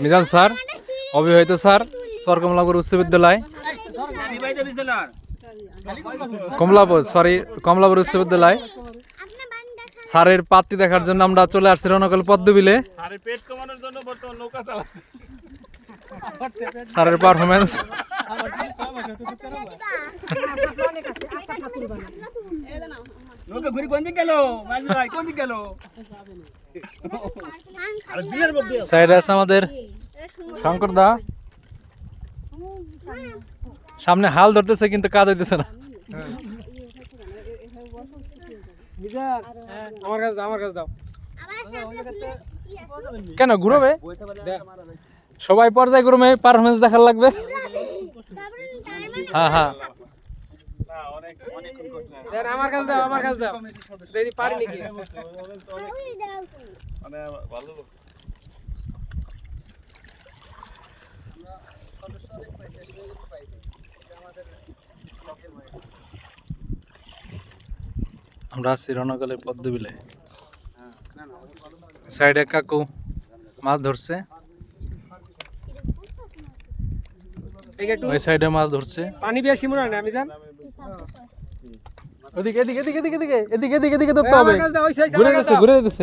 Mizan sir, অবিবাহিত sir, Charkamalapur উচ্চ বিদ্যালয়, কমলাপুর উচ্চ বিদ্যালয়। স্যারের পাত্রী দেখার জন্য আমরা চলে আসছি রণকল পদ্মবিলে। স্যারের পারফরমেন্স সাইডে আছে আমাদের শঙ্কর দা, সামনে হাল ধরতেছে কিন্তু কাজ হইতেছে না। কেন ঘুরবে? সবাই পর্যায়ক্রমে পারফরমেন্স দেখার লাগবে। হ্যাঁ হ্যাঁ, আমার কাছে দাও, আমার কাছে দাও, পারি নাকি? আমরা আছি রণকলের পদ্মবিলে। সাইডে কাকু মাছ ধরছে, ওই সাইডে মাছ ধরছে। পানি বেশি মনে হয় না, আমি জান ওদিকে এদিকে এদিকে এদিকে এদিকে এদিকে এদিকে এদিকে ধরতে হবে। ঘুরে গেছে, ঘুরে গেছে।